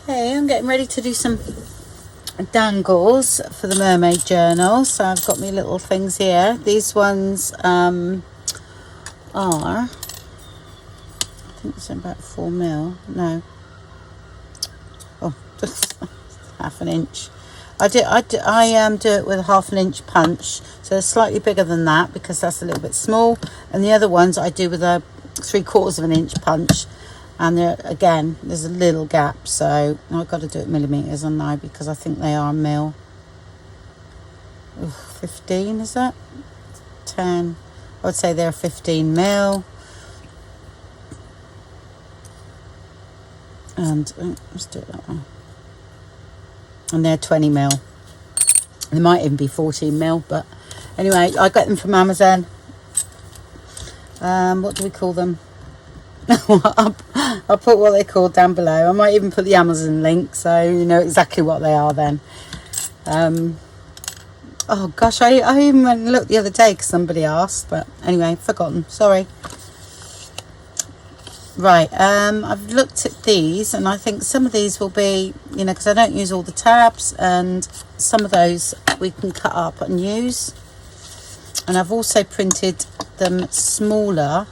Okay, I'm getting ready to do some dangles for the mermaid journal. So I've got my little things here. These ones are, I think it's about 4 mil. No, oh, just half an inch. I do it with a 1/2 inch punch, so it's slightly bigger than that because that's a little bit small. And the other ones I do with a 3/4 inch punch, and there again there's a little gap, so I've got to do it millimeters on now because I think they are mil. 15, is that 10? I would say they're 15 mil. And let's do it that way. And they're 20 mil. They might even be 14 mil, but anyway, I got them from Amazon. What do we call them? I'll put what they're called down below. I might even put the Amazon link so you know exactly what they are then. Oh gosh, I even went and looked the other day because somebody asked, but anyway, forgotten, sorry. Right, I've looked at these and I think some of these will be, you know, because I don't use all the tabs, and some of those we can cut up and use. And I've also printed them smaller.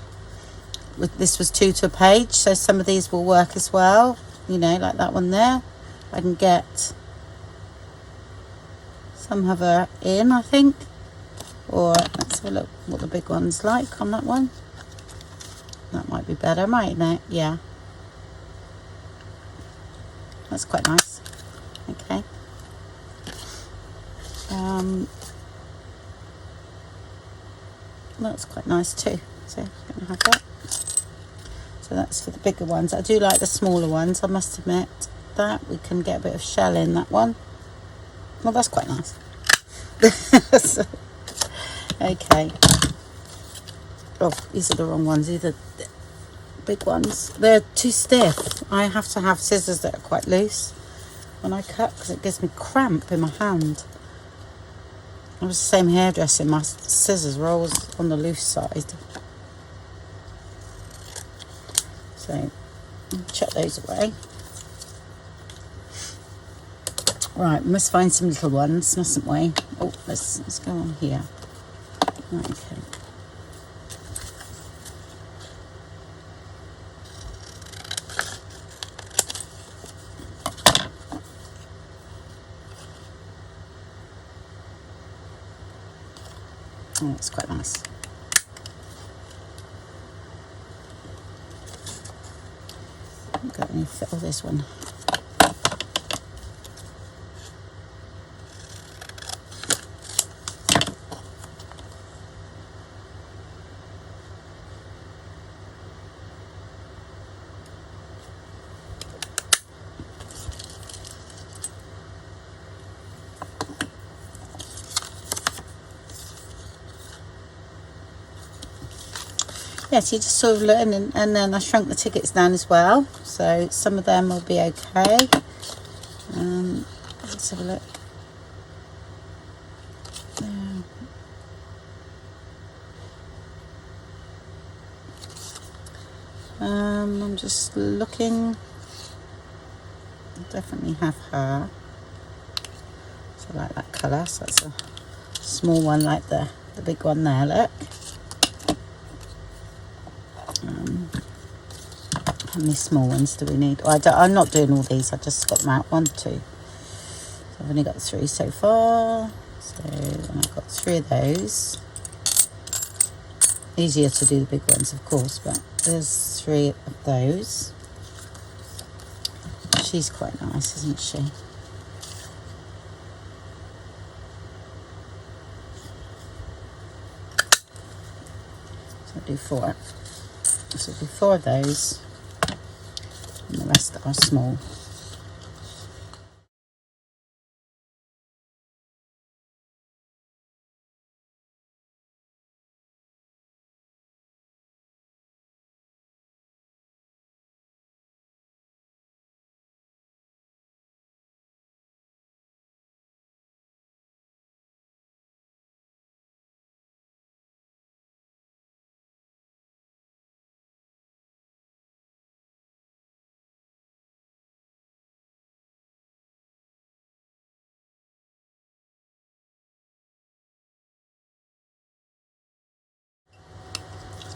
This was 2 to a page, so some of these will work as well, you know, like that one there. I can get some of her in, I think. Or let's have a look what the big one's like on that one. That might be better, mightn't it? Yeah. That's quite nice. Okay. That's quite nice too. So I'm going to have that. So that's for the bigger ones. I do like the smaller ones, I must admit. That we can get a bit of shell in that one. Well, that's quite nice. Okay. Oh, these are the wrong ones. These are the big ones. They're too stiff. I have to have scissors that are quite loose when I cut because it gives me cramp in my hand. I was the same hairdresser. My scissors were always on the loose side. So, chuck those away. Right, we must find some little ones, mustn't we? Oh, let's go on here. Right, okay. Oh, that's quite nice. I'm going to fill this one. Yes, you just sort of learn, and then I shrunk the tickets down as well, so some of them will be okay. Let's have a look. I'm just looking. I definitely have her. So I like that colour, so that's a small one like the big one there, look. How many small ones do we need? Well, I'm not doing all these, I just got them out. 1, 2. So I've only got 3 so far. So I've got 3 of those. Easier to do the big ones, of course, but there's 3 of those. She's quite nice, isn't she? So I'll do 4. So I'll do 4 of those, and the rest are small.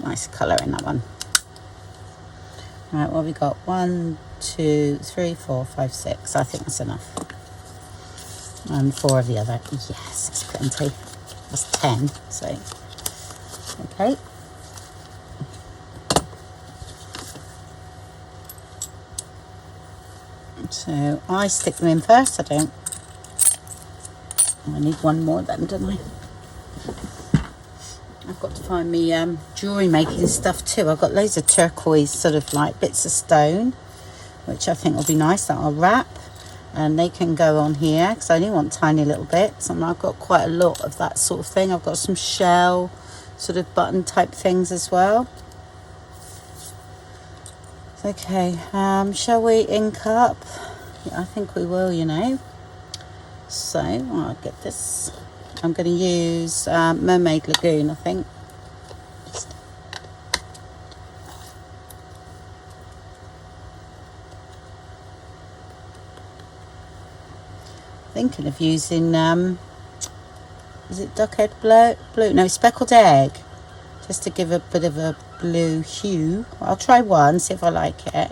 nice colour in that one. Right, what have we got? 1, 2, 3, 4, 5, 6. I think that's enough. And 4 of the other. Yes, it's plenty. That's 10. So, okay. So I stick them in first. I need one more then, don't I? I've got to find me jewellery making stuff too. I've got loads of turquoise sort of like bits of stone, which I think will be nice, that I'll wrap, and they can go on here because I only want tiny little bits, and I've got quite a lot of that sort of thing. I've got some shell sort of button type things as well. Okay, shall we ink up? Yeah, I think we will, you know. So I'll get this. I'm going to use Mermaid Lagoon, I think. Thinking of using is it duckhead blue? No, speckled egg, just to give a bit of a blue hue. I'll try one, see if I like it.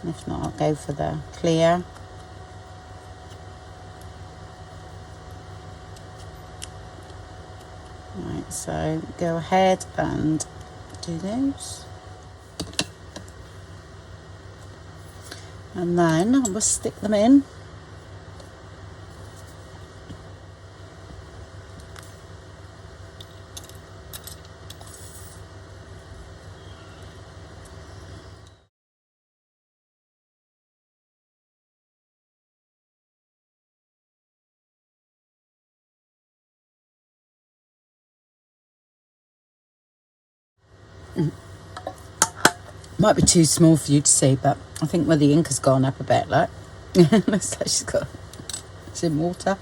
If not, I'll go for the clear. Right, so go ahead and do those. And then I'll just stick them in. Might be too small for you to see, but I think where the ink has gone up a bit, like. Looks like it's in water.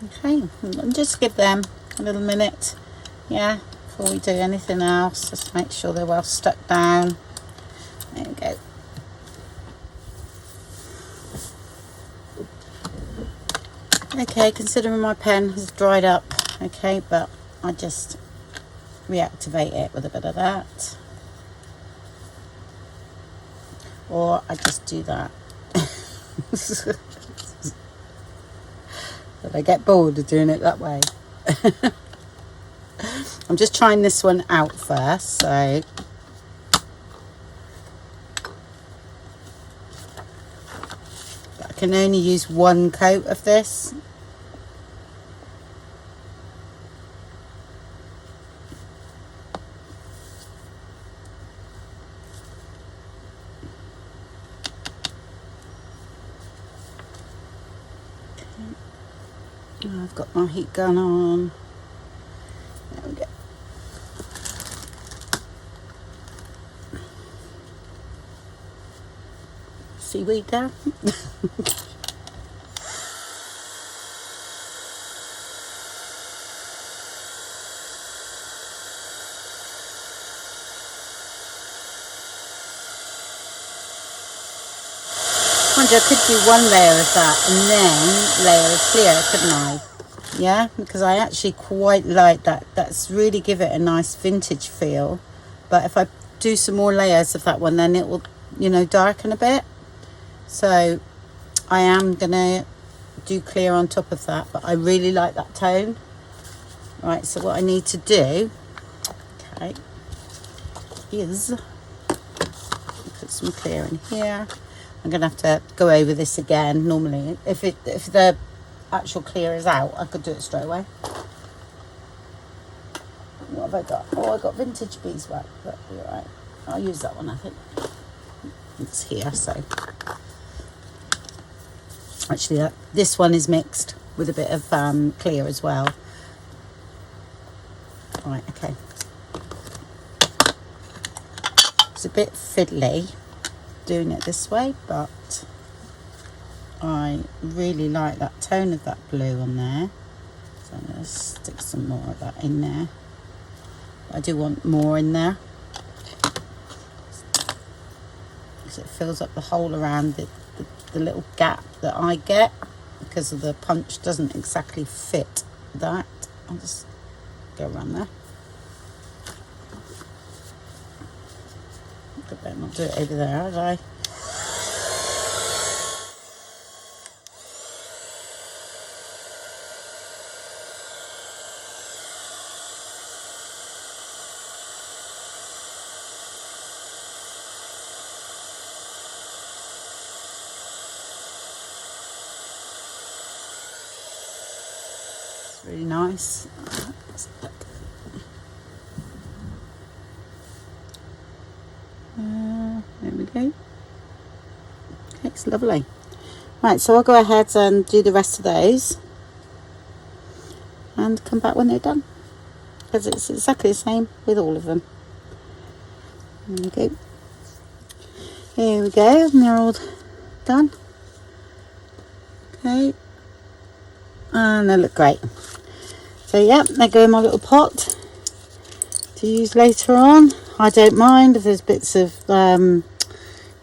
Okay, just give them a little minute, yeah, before we do anything else. Just make sure they're well stuck down. There we go. Okay, considering my pen has dried up, okay, but I just reactivate it with a bit of that. Or I just do that. But I get bored of doing it that way. I'm just trying this one out first, so but I can only use one coat of this. I've got my heat gun on. There we go. Seaweed there. I could do one layer of that and then layer of clear, couldn't I? Yeah, because I actually quite like that. That's really give it a nice vintage feel. But if I do some more layers of that one, then it will, you know, darken a bit. So I am gonna do clear on top of that, but I really like that tone. Right, so what I need to do, okay, is put some clear in here. I'm gonna have to go over this again. Normally, if the actual clear is out, I could do it straight away. What have I got? Oh, I got vintage beeswax, but you're right. I'll use that one, I think. It's here, so. Actually, this one is mixed with a bit of clear as well. Right, okay. It's a bit fiddly doing it this way, but I really like that tone of that blue on there. So I'm going to stick some more of that in there. I do want more in there, because it fills up the hole around the little gap that I get, because of the punch doesn't exactly fit that. I'll just go around there. I better not do it over there, have I? It's really nice. There we go. Okay, it's lovely. Right, so I'll go ahead and do the rest of those and come back when they're done, because it's exactly the same with all of them. There we go. Here we go, and they're all done. Okay, and they look great. So yeah, they go in my little pot to use later on. I don't mind if there's bits of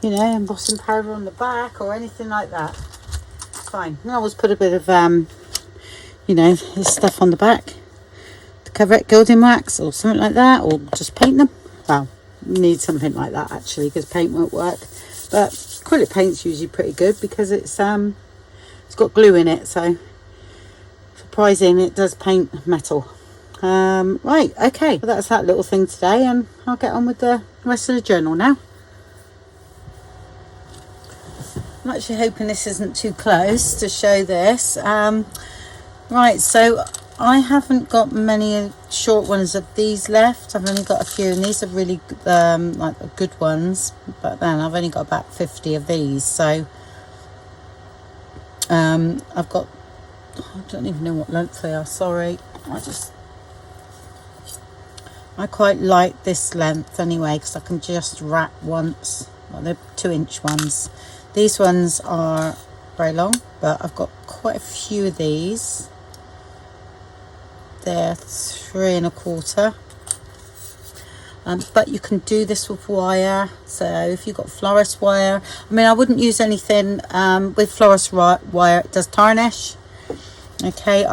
you know, embossing powder on the back or anything like that. It's fine. I always put a bit of you know, this stuff on the back to cover it, gilding wax or something like that, or just paint them. Well, you need something like that actually, because paint won't work, but acrylic paint's usually pretty good because it's got glue in it, so surprising it does paint metal. Right, okay, well, that's that little thing today, and I'll get on with the rest of the journal now. I'm actually hoping this isn't too close to show this. Right, so I haven't got many short ones of these left. I've only got a few, and these are really like good ones, but then I've only got about 50 of these. So I've got, I don't even know what length they are, sorry. I quite like this length anyway, because I can just wrap once. Well, they're 2-inch ones. These ones are very long, but I've got quite a few of these. They're 3 1/4. But you can do this with wire. So if you've got florist wire, I mean, I wouldn't use anything with florist wire. It does tarnish. Okay,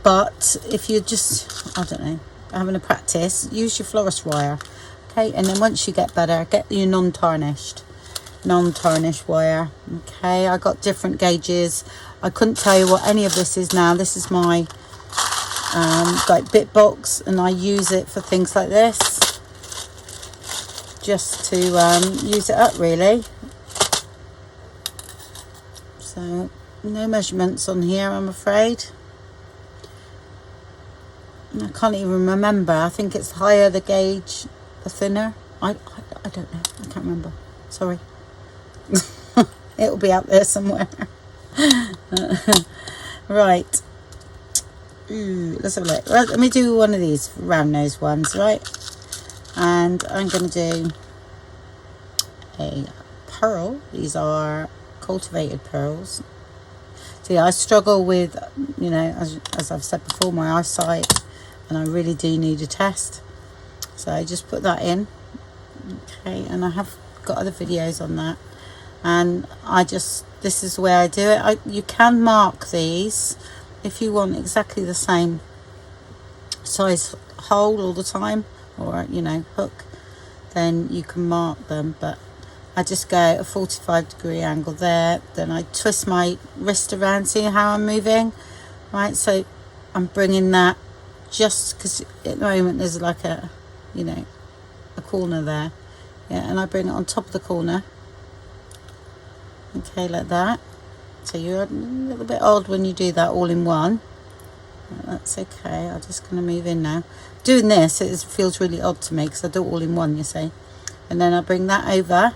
but if you're just, I don't know, having a practice, use your florist wire. Okay, and then once you get better, get your non-tarnished wire. Okay, I got different gauges. I couldn't tell you what any of this is now. This is my like bit box, and I use it for things like this, just to use it up really. So no measurements on here, I'm afraid. I can't even remember. I think it's higher the gauge, the thinner. I don't know. I can't remember. Sorry. It'll be out there somewhere. Right. Ooh, let's have a look. Let me do one of these round nose ones, right? And I'm going to do a pearl. These are cultivated pearls. See, I struggle with, you know, as I've said before, my eyesight, and I really do need a test. So I just put that in. Okay, and I have got other videos on that. And this is the way I do it. You can mark these if you want exactly the same size hole all the time, or, you know, hook, then you can mark them. But I just go a 45-degree angle there, then I twist my wrist around, see how I'm moving, right? So I'm bringing that, just because at the moment there's like a, you know, a corner there, yeah, and I bring it on top of the corner, okay, like that. So you're a little bit odd when you do that all in one. That's okay. I'm just going to move in now. Doing this, it feels really odd to me because I do it all in one, you see. And then I bring that over,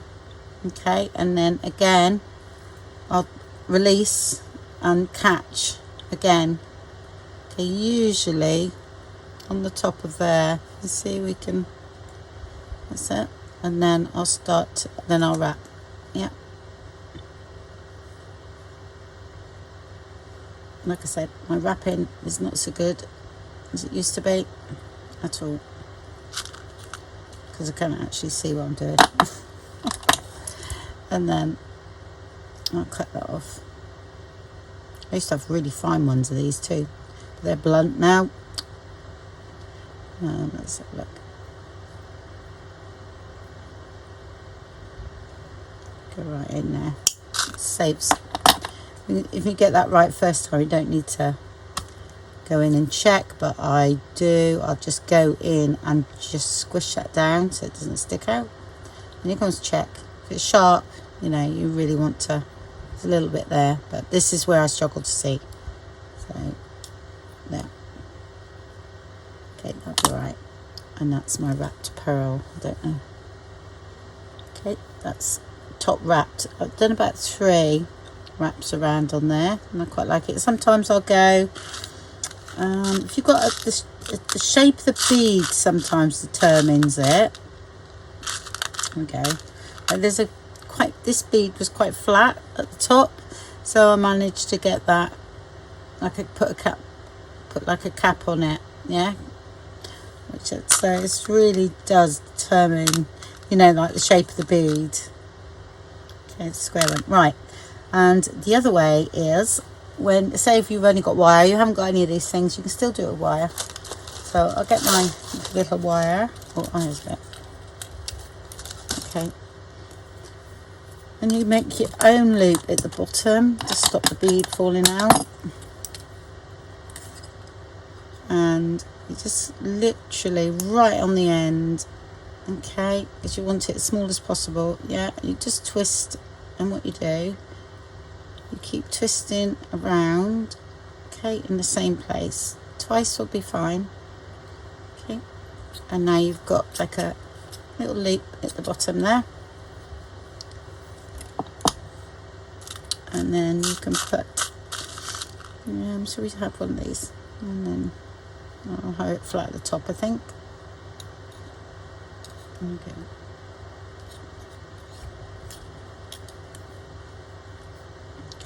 okay, and then again I'll release and catch again. Okay, usually on the top of there, you see we can, that's it, and then I'll start, then I'll wrap. Yeah, like I said, my wrapping is not so good as it used to be at all, because I can't actually see what I'm doing. And then I'll cut that off. I used to have really fine ones of these too, but they're blunt now. Let's have a look. Go right in there. It saves. If you get that right first time, you don't need to go in and check, but I do. I'll just go in and just squish that down so it doesn't stick out. And you can check. If it's sharp, you know, you really want to, there's a little bit there, but this is where I struggle to see. So, there. Okay, that's all right. And that's my wrapped pearl. I don't know. Okay, that's top wrapped. I've done about 3 wraps around on there, and I quite like it. Sometimes I'll go, if you've got the shape of the bead sometimes determines it. Okay, there's a this bead was quite flat at the top, so I managed to get that. I could put like a cap on it, yeah. Which it really does determine, you know, like the shape of the bead. Okay, the square one, right. And the other way is when, say, if you've only got wire, you haven't got any of these things, you can still do it with wire. So I'll get my little wire. Oh, here's a bit. Okay. And you make your own loop at the bottom to stop the bead falling out. And you just literally right on the end, okay, because you want it as small as possible. Yeah, you just twist, and what you do, you keep twisting around, okay, in the same place. Twice will be fine. Okay, and now you've got like a little loop at the bottom there. And then you can put, I'm sure we have one of these, and then I'll have it flat at the top, I think. Okay.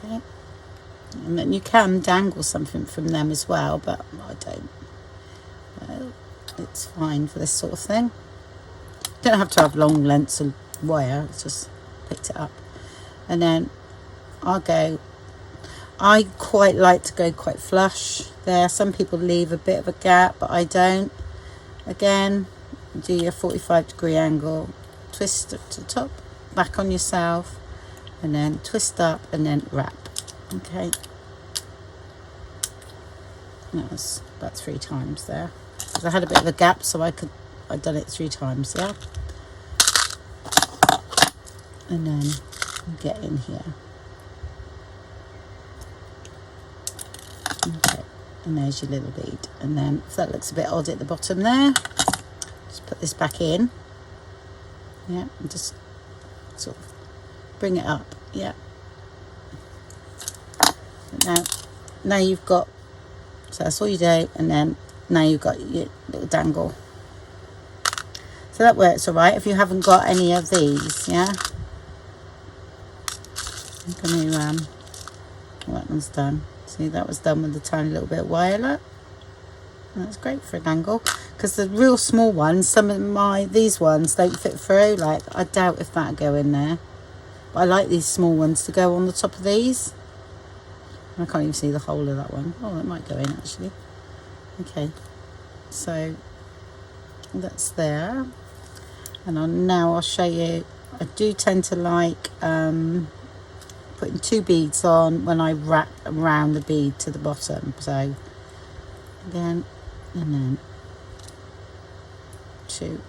Okay. And then you can dangle something from them as well, but I don't. Well, it's fine for this sort of thing. You don't have to have long lengths of wire, it's just picked it up. And then I quite like to go quite flush there. Some people leave a bit of a gap, but I don't. Again, do your 45-degree angle, twist to the top, back on yourself, and then twist up and then wrap. Okay. That was about 3 times there. I had a bit of a gap, so I'd done it 3 times, yeah. And then get in here. Okay, and there's your little bead. And then if that looks a bit odd at the bottom there, just put this back in. Yeah, and just sort of bring it up. Yeah. Now you've got, so that's all you do, and then now you've got your little dangle. So that works all right if you haven't got any of these, yeah. I'm going to, well, that one's done. See, that was done with a tiny little bit of wire. Look. That's great for a dangle, because the real small ones, some of these ones don't fit through. Like, I doubt if that'll go in there. But I like these small ones to go on the top of these. I can't even see the hole of that one. Oh, that might go in actually. Okay, so that's there. And now I'll show you. I do tend to like putting 2 beads on when I wrap around the bead to the bottom. So again, and then 2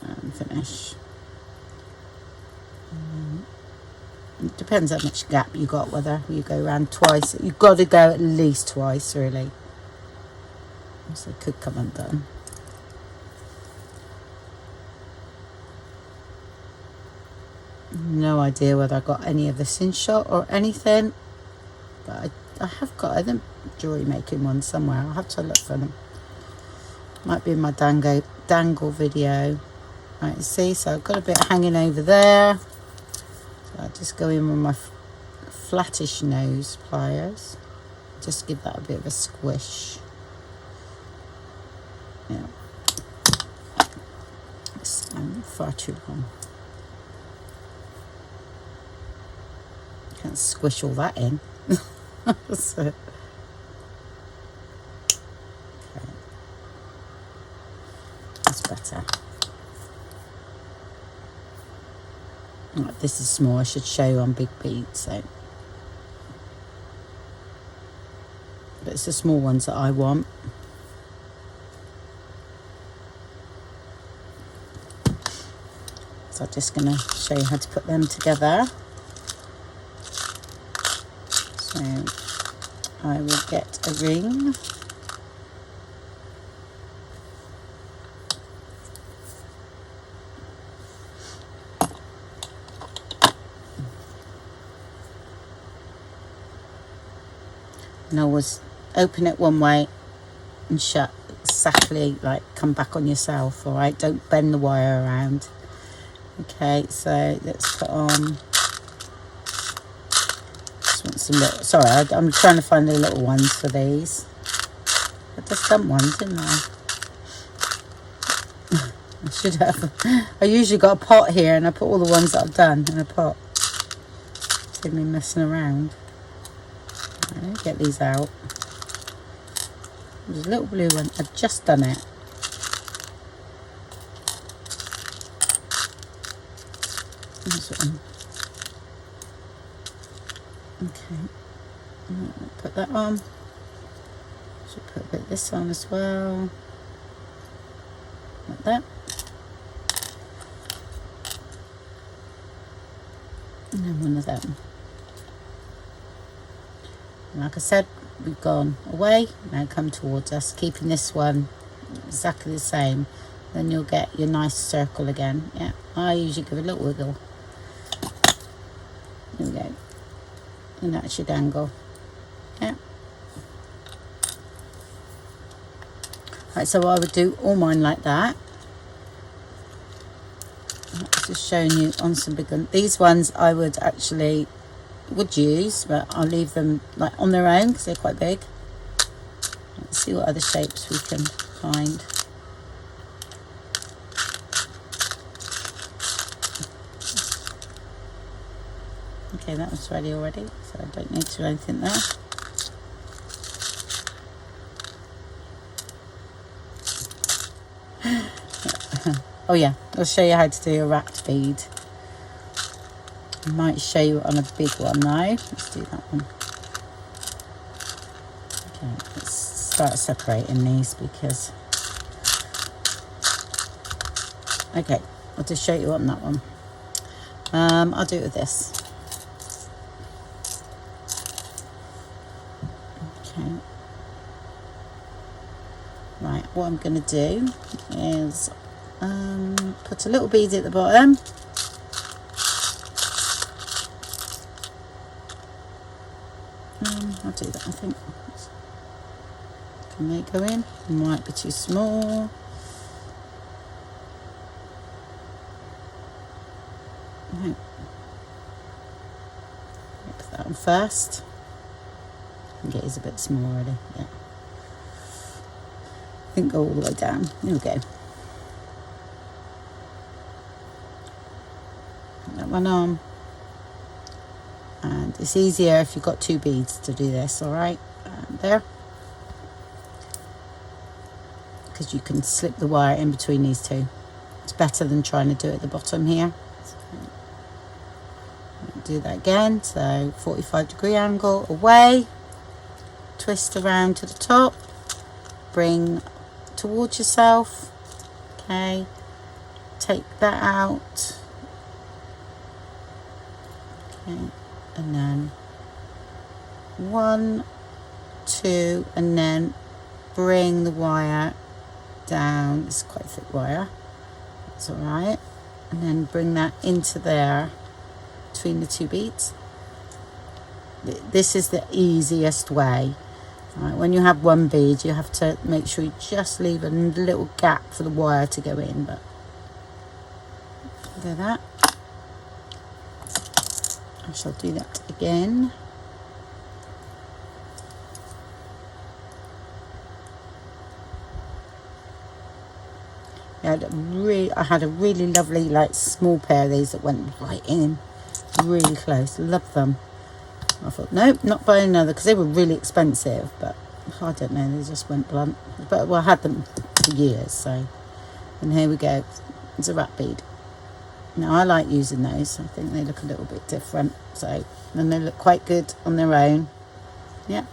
and finish. It depends how much gap you got, whether you go around twice. You've got to go at least twice, really. So it could come undone. No idea whether I got any of this in shot or anything. but I have got other jewellery making ones somewhere. I'll have to look for them. Might be in my dangle video. Right, you see, so I've got a bit hanging over there. So I'll just go in with my flattish nose pliers. Just give that a bit of a squish. Yeah. It's far too long. Can't squish all that in. So, okay. That's better. Right, this is small. I should show you on big beads. So, but it's the small ones that I want. So I'm just going to show you how to put them together. So I will get a ring. And always open it one way and shut exactly, like come back on yourself, all right? Don't bend the wire around. Okay, so let's put on, just want some little, sorry, I'm trying to find the little ones for these. I just done one, didn't I? I should have. I usually got a pot here and I put all the ones that I've done in a pot. Save me messing around. Right, get these out. There's a little blue one. I've just done it. Okay, put that on. Should put a bit of this on as well, like that. And then one of them. And like I said, we've gone away, now come towards us, keeping this one exactly the same. Then you'll get your nice circle again. Yeah, I usually give a little wiggle. There we go. And that's your dangle. Yeah. Right, so I would do all mine like that. Just showing you on some big ones. These ones I would actually use, but I'll leave them like on their own because they're quite big. Let's see what other shapes we can find. Okay, that was ready already, so I don't need to do anything there. Oh yeah, I'll show you how to do a wrapped bead. I might show you on a big one now. Let's do that one. Okay, let's start separating these because... Okay, I'll just show you on that one. I'll do it with this. Okay. Right, what I'm going to do is put a little bead at the bottom. I'll do that, I think. Can they go in? It might be too small. No. Put that on first. I think it is a bit small already, yeah. I think go all the way down. There we go. Put that one on. And it's easier if you've got two beads to do this, all right? There. Because you can slip the wire in between these two. It's better than trying to do it at the bottom here. So, do that again. So 45-degree angle away. Twist around to the top. Bring towards yourself. Okay. Take that out. Okay. And then 1, 2, and then bring the wire down. It's quite a thick wire, that's all right. And then bring that into there between the two beads. this is the easiest way. Right, when you have one bead, you have to make sure you just leave a little gap for the wire to go in. But look at that. I shall do that again. I had a really lovely, like, small pair of these that went right in, really close. Love them. I thought, nope, not buying another, because they were really expensive, but I don't know, they just went blunt. But well, I had them for years, so. And here we go. It's a wrap bead. Now I like using those. I think they look a little bit different, so, and they look quite good on their own. Yeah.